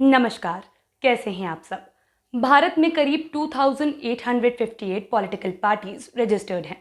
नमस्कार। कैसे हैं आप सब। भारत में करीब 2858 पॉलिटिकल पार्टीज रजिस्टर्ड हैं।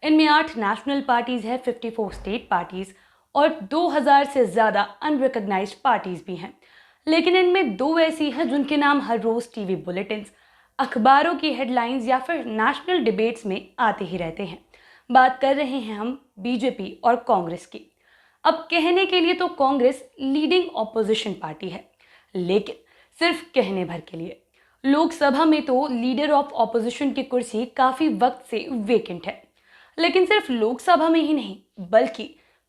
इनमें 8 नेशनल पार्टीज हैं, 54 स्टेट पार्टीज और 2000 से ज़्यादा अनरिकग्नाइज्ड पार्टीज भी हैं। लेकिन इनमें दो ऐसी हैं जिनके नाम हर रोज़ टीवी बुलेटिन्स, अखबारों की हेडलाइंस या फिर नेशनल डिबेट्स में आते ही रहते हैं। बात कर रहे हैं हम बीजेपी और कांग्रेस की। अब कहने के लिए तो कांग्रेस लीडिंग ऑपोजिशन पार्टी है, लेकिन सिर्फ कहने भर के लिए। लोकसभा में तो लीडर ऑफ ऑपोजिशन की कुर्सी काफी वक्त से वेकेंट है। लेकिन सिर्फ लोकसभा में ही नहीं, बल्कि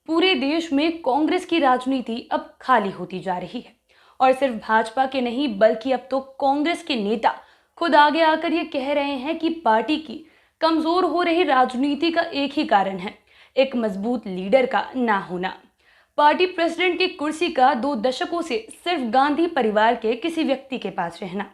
पूरे देश में कांग्रेस की राजनीति अब खाली होती जा रही है। और सिर्फ भाजपा के नहीं, बल्कि अब तो कांग्रेस के नेता खुद आगे आकर ये कह रहे हैं कि पार्टी की कमजोर हो रही राजनीति का एक ही कारण है, एक मजबूत लीडर का ना होना। पार्टी प्रेसिडेंट की कुर्सी का 2 दशकों से सिर्फ गांधी परिवार के किसी व्यक्ति के पास रहना।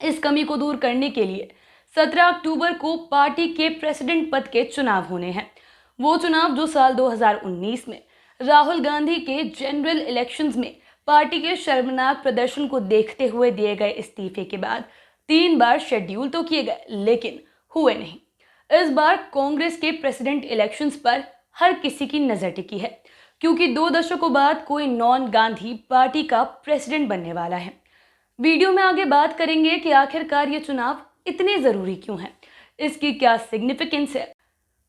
इस कमी को दूर करने के लिए 17 अक्टूबर को पार्टी के प्रेसिडेंट पद के चुनाव होने हैं। वो चुनाव जो साल 2019 में राहुल गांधी के जनरल इलेक्शंस में पार्टी के शर्मनाक प्रदर्शन को देखते हुए दिए गए इस्तीफे के बाद 3 बार शेड्यूल तो किए गए, लेकिन हुए नहीं। इस बार कांग्रेस के प्रेसिडेंट इलेक्शंस पर हर किसी की नजर टिकी है, क्योंकि 2 दशकों बाद कोई नॉन गांधी पार्टी का प्रेसिडेंट बनने वाला है। वीडियो में आगे बात करेंगे कि आखिरकार ये चुनाव इतने जरूरी क्यों हैं, इसकी क्या सिग्निफिकेंस है,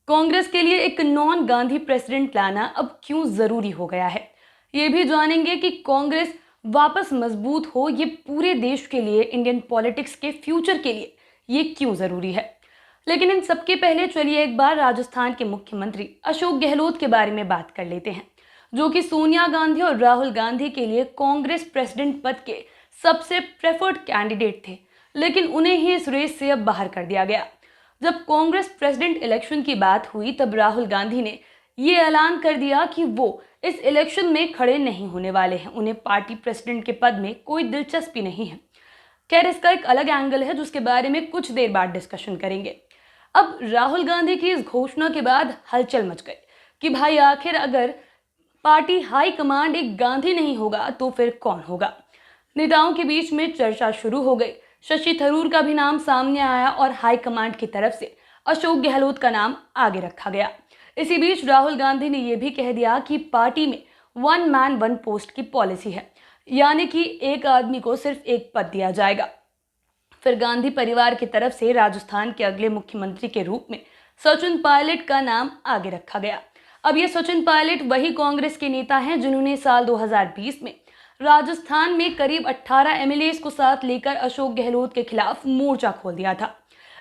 कांग्रेस के लिए एक नॉन गांधी प्रेसिडेंट लाना अब क्यों जरूरी हो गया है। ये भी जानेंगे कि कांग्रेस वापस मजबूत हो, ये पूरे देश के लिए, इंडियन पॉलिटिक्स के फ्यूचर के लिए ये क्यों जरूरी है। लेकिन इन सबके पहले चलिए एक बार राजस्थान के मुख्यमंत्री अशोक गहलोत के बारे में बात कर लेते हैं, जो कि सोनिया गांधी और राहुल गांधी के लिए कांग्रेस प्रेसिडेंट पद के सबसे प्रेफर्ड कैंडिडेट थे। लेकिन उन्हें ही इस रेस से अब बाहर कर दिया गया। जब कांग्रेस प्रेसिडेंट इलेक्शन की बात हुई, तब राहुल गांधी ने ये ऐलान कर दिया कि वो इस इलेक्शन में खड़े नहीं होने वाले हैं। उन्हें पार्टी प्रेसिडेंट के पद में कोई दिलचस्पी नहीं है। खैर, इसका एक अलग एंगल है जिसके बारे में कुछ देर बाद डिस्कशन करेंगे। अब राहुल गांधी की इस घोषणा के बाद हलचल मच गई कि भाई आखिर अगर पार्टी हाई कमांड एक गांधी नहीं होगा तो फिर कौन होगा। नेताओं के बीच में चर्चा शुरू हो गई। शशि थरूर का भी नाम सामने आया और हाई कमांड की तरफ से अशोक गहलोत का नाम आगे रखा गया। इसी बीच राहुल गांधी ने यह भी कह दिया कि पार्टी में 1 मैन 1 पोस्ट की पॉलिसी है, यानी कि एक आदमी को सिर्फ एक पद दिया जाएगा। फिर गांधी परिवार की तरफ से राजस्थान के अगले मुख्यमंत्री के रूप में सचिन पायलट का नाम आगे रखा गया। अब ये सचिन पायलट वही कांग्रेस के नेता हैं जिन्होंने साल 2020 में राजस्थान में करीब 18 एमएलए को साथ लेकर अशोक गहलोत के खिलाफ मोर्चा खोल दिया था।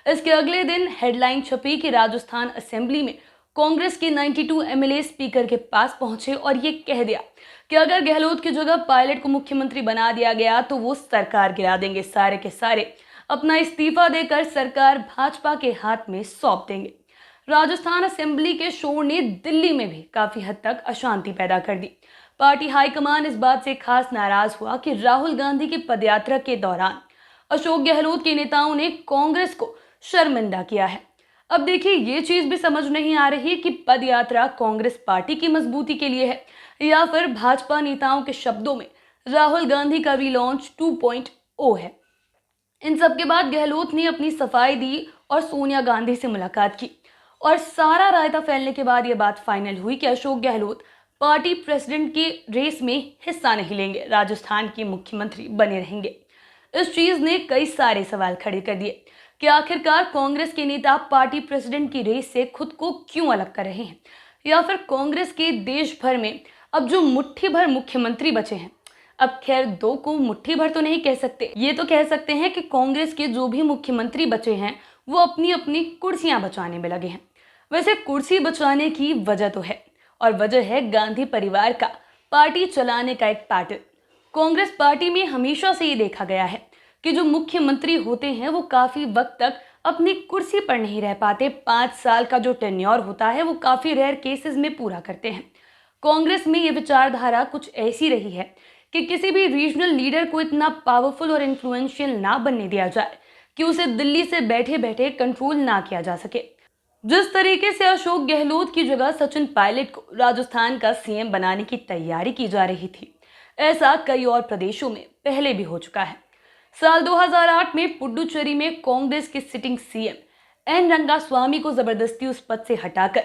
इसके अगले दिन हेडलाइन छपी कि राजस्थान असेंबली में कांग्रेस के 92 एमएलए स्पीकर के पास पहुंचे और ये कह दिया कि अगर गहलोत की जगह पायलट को मुख्यमंत्री बना दिया गया तो वो सरकार गिरा देंगे, सारे के सारे अपना इस्तीफा देकर सरकार भाजपा के हाथ में सौंप देंगे। राजस्थान असेंबली के शोर ने दिल्ली में भी काफी हद तक अशांति पैदा कर दी। पार्टी हाईकमान इस बात से खास नाराज हुआ कि राहुल गांधी की पदयात्रा के दौरान अशोक गहलोत के नेताओं ने कांग्रेस को शर्मिंदा किया है। अब देखिए, ये चीज भी समझ नहीं आ रही कि पदयात्रा कांग्रेस पार्टी की मजबूती के लिए है या फिर भाजपा नेताओं के शब्दों में राहुल गांधी का रीलॉन्च 2.0 है। इन सब के बाद गहलोत ने अपनी सफाई दी और सोनिया गांधी से मुलाकात की और सारा रायता फैलने के बाद यह बात फाइनल हुई कि अशोक गहलोत पार्टी प्रेसिडेंट की रेस में हिस्सा नहीं लेंगे, राजस्थान के मुख्यमंत्री बने रहेंगे। इस चीज ने कई सारे सवाल खड़े कर दिए कि आखिरकार कांग्रेस के नेता पार्टी प्रेसिडेंट की रेस से खुद को क्यों अलग कर रहे हैं, या फिर कांग्रेस के देश भर में अब जो मुट्ठी भर मुख्यमंत्री बचे हैं, अब खैर 2 को मुट्ठी भर तो नहीं कह सकते, ये तो कह सकते हैं कि कांग्रेस के जो भी मुख्यमंत्री बचे हैं वो अपनी अपनी कुर्सियां बचाने में लगे हैं। वैसे कुर्सी बचाने की वजह तो है, और वजह है गांधी परिवार का पार्टी चलाने का एक पैटर्न। कांग्रेस पार्टी में हमेशा से ये देखा गया है कि जो मुख्यमंत्री होते हैं वो काफी वक्त तक अपनी कुर्सी पर नहीं रह पाते। 5 साल का जो टेन्योर होता है वो काफी रेयर केसेस में पूरा करते हैं। कांग्रेस में ये विचारधारा कुछ ऐसी रही है कि किसी भी रीजनल लीडर को इतना पावरफुल और इन्फ्लुएंशियल ना बनने दिया जाए कि उसे दिल्ली से बैठे बैठे कंट्रोल ना किया जा सके। जिस तरीके से अशोक गहलोत की जगह सचिन पायलट को राजस्थान का सीएम बनाने की तैयारी की जा रही थी, ऐसा कई और प्रदेशों में पहले भी हो चुका है। साल 2008 में पुडुचेरी में कांग्रेस के सिटिंग सीएम एन रंगास्वामी को जबरदस्ती उस पद से हटाकर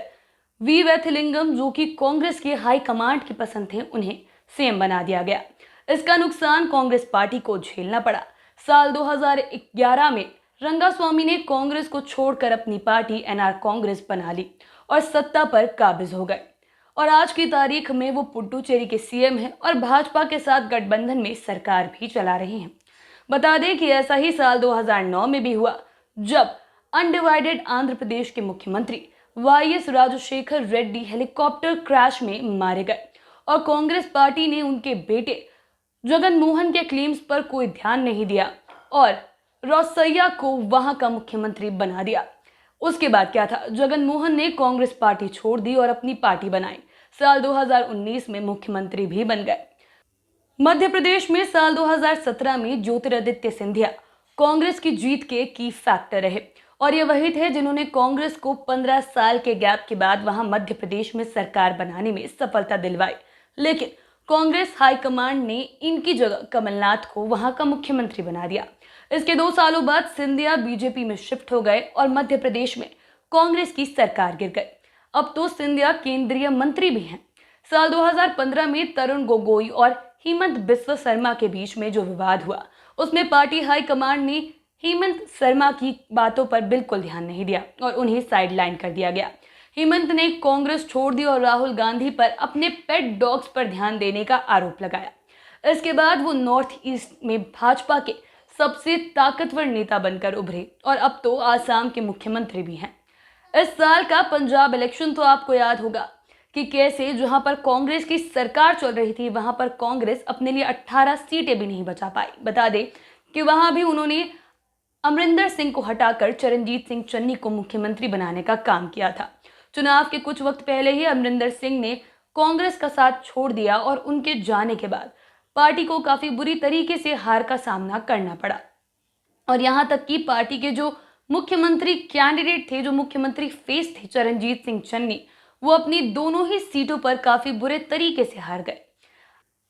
वी वैथिलिंगम, जो कि कांग्रेस के हाई कमांड की पसंद थे, उन्हें सीएम बना दिया गया। इसका नुकसान कांग्रेस पार्टी को झेलना पड़ा। साल 2011 में रंगास्वामी ने कांग्रेस को छोड़कर अपनी पार्टी एनआर कांग्रेस बना ली और सत्ता पर काबिज हो गए। और आज की तारीख में वो पुडुचेरी के सीएम हैं और भाजपा के साथ गठबंधन में सरकार भी चला रहे हैं। बता दें कि ऐसा ही साल 2009 में भी हुआ, जब अनडिवाइडेड आंध्र प्रदेश के मुख्यमंत्री वाईएस राजशेखर रेड्डी हेलीकॉप्टर क्रैश में मारे गए और कांग्रेस पार्टी ने उनके बेटे जगन मोहन के क्लेम्स पर कोई ध्यान नहीं दिया और रोसैया को वहां का मुख्यमंत्री बना दिया। उसके बाद क्या था, जगन मोहन ने कांग्रेस पार्टी छोड़ दी और अपनी पार्टी बनाई। साल 2019 में मुख्यमंत्री भी बन गए। मध्य प्रदेश में साल 2017 में ज्योतिरादित्य सिंधिया कांग्रेस की जीत के की फैक्टर रहे और ये वही थे जिन्होंने कांग्रेस को 15 साल के गैप के बाद वहां मध्य प्रदेश में सरकार बनाने में सफलता दिलवाई। लेकिन कांग्रेस हाईकमांड ने इनकी जगह कमलनाथ को वहां का मुख्यमंत्री बना दिया। इसके 2 सालों बाद सिंधिया बीजेपी में शिफ्ट हो गए और मध्य प्रदेश में कांग्रेस की सरकार गिर गई। अब तो सिंधिया केंद्रीय मंत्री भी हैं। साल 2015 में तरुण गोगोई और हेमंत बिस्वा शर्मा के बीच में जो विवाद हुआ, उसमें पार्टी हाईकमांड ने हेमंत शर्मा की बातों पर बिल्कुल ध्यान नहीं दिया और उन्हें साइडलाइन कर दिया गया। हेमंत ने कांग्रेस छोड़ दी और राहुल गांधी पर अपने पेट डॉग्स पर ध्यान देने का आरोप लगाया। इसके बाद वो नॉर्थ ईस्ट में भाजपा के सबसे ताकतवर नेता बनकर उभरे और अब तो आसाम के मुख्यमंत्री भी हैं। इस साल का पंजाब इलेक्शन तो आपको याद होगा कि कैसे जहां पर कांग्रेस की सरकार चल रही थी, वहां पर कांग्रेस अपने लिए 18 सीटें भी नहीं बचा पाई। बता दें कि वहां भी उन्होंने अमरिंदर सिंह को हटाकर चरणजीत सिंह चन्नी को मुख्यमंत्री बनाने का काम किया था। चुनाव के कुछ वक्त पहले ही अमरिंदर सिंह ने कांग्रेस का साथ छोड़ दिया और उनके जाने के बाद पार्टी को काफी बुरी तरीके से हार का सामना करना पड़ा। और यहां तक कि पार्टी के जो मुख्यमंत्री कैंडिडेट थे, जो मुख्यमंत्री फेस थे, चरणजीत सिंह चन्नी, वो अपनी दोनों ही सीटों पर काफी बुरे तरीके से हार गए।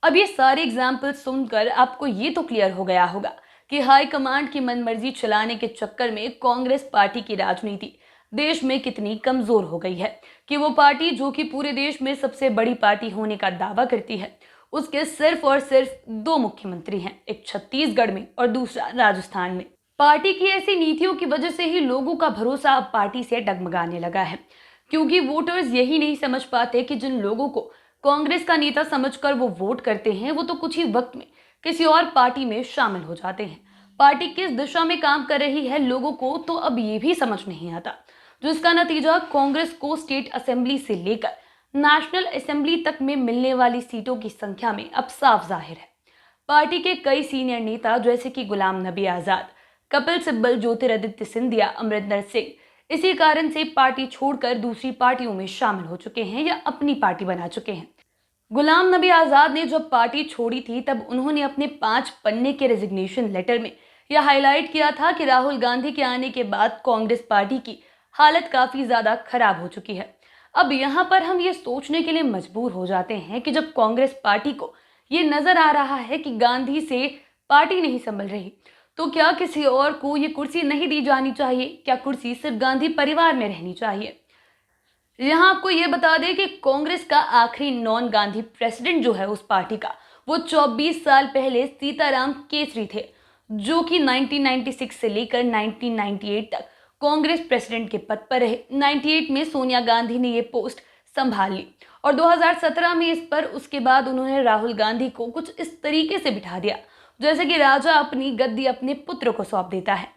अब ये सारे एग्जाम्पल सुनकर आपको ये तो क्लियर हो गया होगा कि हाईकमांड की मनमर्जी चलाने के चक्कर में कांग्रेस पार्टी की राजनीति देश में कितनी कमजोर हो गई है कि वो पार्टी, जो कि पूरे देश में सबसे बड़ी पार्टी होने का दावा करती है, उसके सिर्फ और सिर्फ 2 मुख्यमंत्री हैं, एक छत्तीसगढ़ में और दूसरा राजस्थान में। पार्टी की ऐसी नीतियों की वजह से ही लोगों का भरोसा अब पार्टी से डगमगाने लगा है, क्योंकि वोटर्स यही नहीं समझ पाते कि जिन लोगों को कांग्रेस का नेता समझकर वो वोट करते हैं, वो तो कुछ ही वक्त में किसी और पार्टी में शामिल हो जाते हैं। पार्टी किस दिशा में काम कर रही है, लोगों को तो अब ये भी समझ नहीं आता, जिसका नतीजा कांग्रेस को स्टेट असेंबली से लेकर नेशनल असेंबली तक में मिलने वाली सीटों की संख्या में अब साफ जाहिर है। पार्टी के कई सीनियर नेता जैसे कि गुलाम नबी आजाद, कपिल सिब्बल, ज्योतिरादित्य सिंधिया, अमरिंदर सिंह इसी कारण से पार्टी छोड़कर दूसरी पार्टियों में शामिल हो चुके हैं या अपनी पार्टी बना चुके हैं। गुलाम नबी आजाद ने जब पार्टी छोड़ी थी, तब उन्होंने अपने 5 पन्ने के रेजिग्नेशन लेटर में यह हाईलाइट किया था कि राहुल गांधी के आने के बाद कांग्रेस पार्टी की हालत काफी ज्यादा खराब हो चुकी है। अब यहाँ पर हम ये सोचने के लिए मजबूर हो जाते हैं कि जब कांग्रेस पार्टी को ये नजर आ रहा है कि गांधी से पार्टी नहीं संभल रही, तो क्या किसी और को ये कुर्सी नहीं दी जानी चाहिए? क्या कुर्सी सिर्फ गांधी परिवार में रहनी चाहिए? यहाँ आपको ये बता दें कि कांग्रेस का आखिरी नॉन गांधी प्रेसिडेंट जो है उस पार्टी का, वो 24 साल पहले सीताराम केसरी थे, जो कि 1996 से लेकर 1998 तक कांग्रेस प्रेसिडेंट के पद पर रहे। 98 में सोनिया गांधी ने ये पोस्ट संभाल ली और 2017 में इस पर उसके बाद उन्होंने राहुल गांधी को कुछ इस तरीके से बिठा दिया जैसे कि राजा अपनी गद्दी अपने पुत्र को सौंप देता है।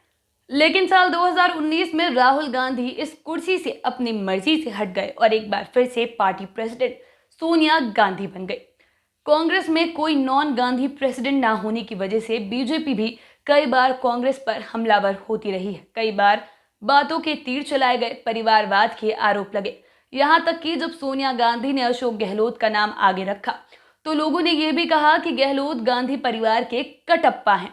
लेकिन साल 2019 में राहुल गांधी इस कुर्सी से अपनी मर्जी से हट गए और एक बार फिर से पार्टी प्रेसिडेंट सोनिया गांधी बन गई। कांग्रेस में कोई नॉन गांधी प्रेसिडेंट ना होने की वजह से बीजेपी भी कई बार कांग्रेस पर हमलावर होती रही है। कई बार बातों के तीर चलाए गए, परिवारवाद के आरोप लगे, यहाँ तक कि जब सोनिया गांधी ने अशोक गहलोत का नाम आगे रखा तो लोगों ने यह भी कहा कि गहलोत गांधी परिवार के कटप्पा हैं।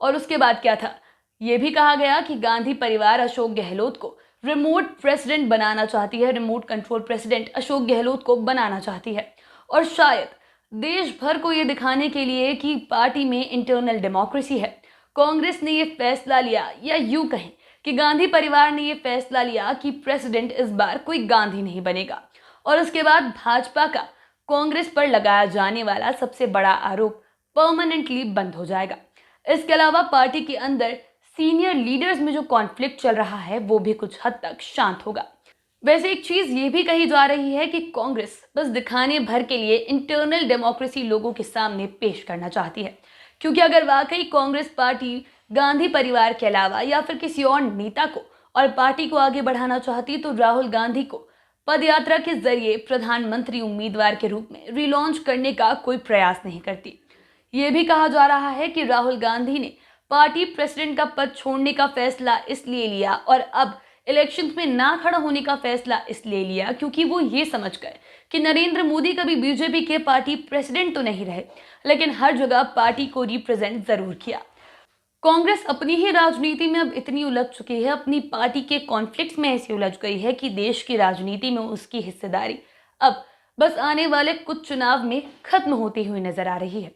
और उसके बाद क्या था, यह भी कहा गया कि गांधी परिवार अशोक गहलोत को रिमोट प्रेसिडेंट बनाना चाहती है, remote control president Ashok Gehlot को बनाना चाहती है और शायद देश भर को ये दिखाने के लिए कि पार्टी में इंटरनल डेमोक्रेसी है, कांग्रेस ने ये फैसला लिया, या यूं कहें कि गांधी परिवार ने ये फैसला लिया कि प्रेसिडेंट इस बार कोई गांधी नहीं बनेगा। और उसके बाद भाजपा का कांग्रेस पर लगाया जाने वाला सबसे बड़ा आरोप परमानेंटली बंद हो जाएगा। इसके अलावा पार्टी के अंदर सीनियर लीडर्स में जो कॉन्फ्लिक्ट चल रहा है वो भी कुछ हद तक शांत होगा। वैसे एक चीज ये भी कही जा रही है कि कांग्रेस बस दिखाने भर के लिए इंटरनल डेमोक्रेसी लोगों के सामने पेश करना चाहती है, क्योंकि अगर वाकई कांग्रेस पार्टी गांधी परिवार के अलावा या फिर किसी और नेता को और पार्टी को आगे बढ़ाना चाहती तो राहुल गांधी को पदयात्रा के जरिए प्रधानमंत्री उम्मीदवार के रूप में रिलॉन्च करने का कोई प्रयास नहीं करती। ये भी कहा जा रहा है कि राहुल गांधी ने पार्टी प्रेसिडेंट का पद छोड़ने का फैसला इसलिए लिया और अब इलेक्शंस में ना खड़ा होने का फैसला इसलिए लिया क्योंकि वो ये समझ गए कि नरेंद्र मोदी कभी बीजेपी के पार्टी प्रेसिडेंट तो नहीं रहे, लेकिन हर जगह पार्टी को रिप्रेजेंट जरूर किया। कांग्रेस अपनी ही राजनीति में अब इतनी उलझ चुकी है, अपनी पार्टी के कॉन्फ्लिक्ट्स में ऐसी उलझ गई है कि देश की राजनीति में उसकी हिस्सेदारी अब बस आने वाले कुछ चुनाव में खत्म होती हुई नजर आ रही है।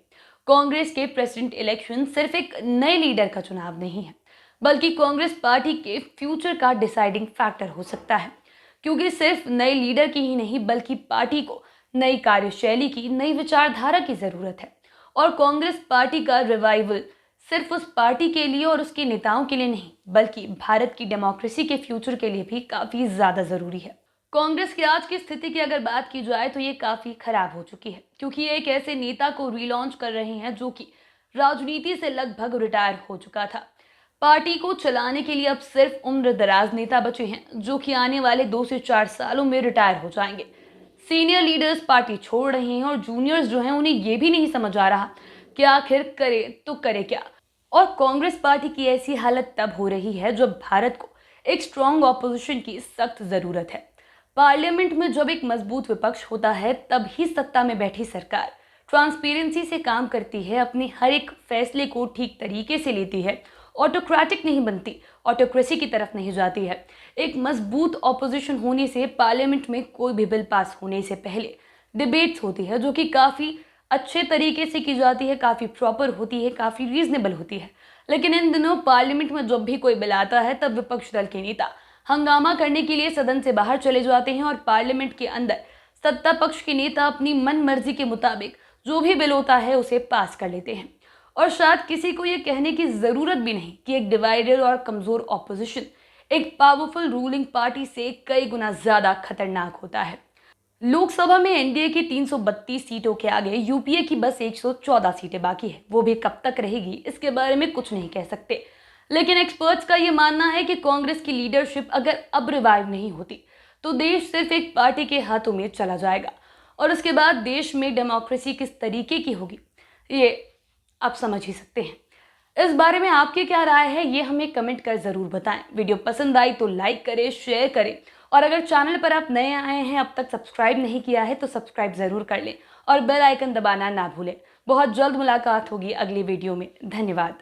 कांग्रेस के प्रेसिडेंट इलेक्शन सिर्फ एक नए लीडर का चुनाव नहीं है, बल्कि कांग्रेस पार्टी के फ्यूचर का डिसाइडिंग फैक्टर हो सकता है, क्योंकि सिर्फ नए लीडर की ही नहीं बल्कि पार्टी को नई कार्यशैली की, नई विचारधारा की जरूरत है। और कांग्रेस पार्टी का रिवाइवल सिर्फ उस पार्टी के लिए और उसके नेताओं के लिए नहीं बल्कि भारत की डेमोक्रेसी के फ्यूचर के लिए भी काफी ज्यादा जरूरी है। कांग्रेस की आज की स्थिति की अगर बात की जाए तो ये काफी खराब हो चुकी है, क्योंकि ये एक ऐसे नेता को रिलॉन्च कर रहे हैं जो कि राजनीति से लगभग रिटायर हो चुका था। पार्टी को चलाने के लिए अब सिर्फ उम्र दराज नेता बचे हैं जो कि आने वाले 2 से 4 सालों में रिटायर हो जाएंगे। सीनियर लीडर्स पार्टी छोड़ रहे हैं और जूनियर्स जो हैं उन्हें ये भी नहीं समझ आ रहा कि आखिर करे तो करे क्या। और कांग्रेस पार्टी की ऐसी हालत तब हो रही है जब भारत को एक स्ट्रॉन्ग ऑपोजिशन की सख्त जरूरत है। पार्लियामेंट में जब एक मजबूत विपक्ष होता है तब ही सत्ता में बैठी सरकार ट्रांसपेरेंसी से काम करती है, अपने हर एक फैसले को ठीक तरीके से लेती है, ऑटोक्रेटिक नहीं बनती, ऑटोक्रेसी की तरफ नहीं जाती है। एक मजबूत ऑपोजिशन होने से पार्लियामेंट में कोई भी बिल पास होने से पहले डिबेट्स होती है जो कि काफ़ी अच्छे तरीके से की जाती है, काफ़ी प्रॉपर होती है, काफ़ी रीजनेबल होती है। लेकिन इन दिनों पार्लियामेंट में जब भी कोई बिल आता है तब विपक्ष दल के नेता हंगामा करने के लिए सदन से बाहर चले जाते हैं और पार्लियामेंट के अंदर सत्ता पक्ष के नेता अपनी मन मर्जी के मुताबिक जो भी बिल होता है उसे पास कर लेते हैं। और शायद किसी को ये कहने की जरूरत भी नहीं कि एक डिवाइडेड और कमजोर ऑपोजिशन एक पावरफुल रूलिंग पार्टी से कई गुना ज्यादा खतरनाक होता है। लोकसभा में एनडीए की 332 सीटों के आगे यूपीए की बस 114 सीटें बाकी है। वो भी कब तक रहेगी इसके बारे में कुछ नहीं कह सकते, लेकिन एक्सपर्ट्स का ये मानना है कि कांग्रेस की लीडरशिप अगर अब रिवाइव नहीं होती तो देश सिर्फ एक पार्टी के हाथों में चला जाएगा। और उसके बाद देश में डेमोक्रेसी किस तरीके की होगी ये आप समझ ही सकते हैं। इस बारे में आपकी क्या राय है ये हमें कमेंट कर जरूर बताएं। वीडियो पसंद आई तो लाइक करें, शेयर करें, और अगर चैनल पर आप नए आए हैं, अब तक सब्सक्राइब नहीं किया है तो सब्सक्राइब जरूर कर लें और बेल आइकन दबाना ना भूलें। बहुत जल्द मुलाकात होगी अगली वीडियो में। धन्यवाद।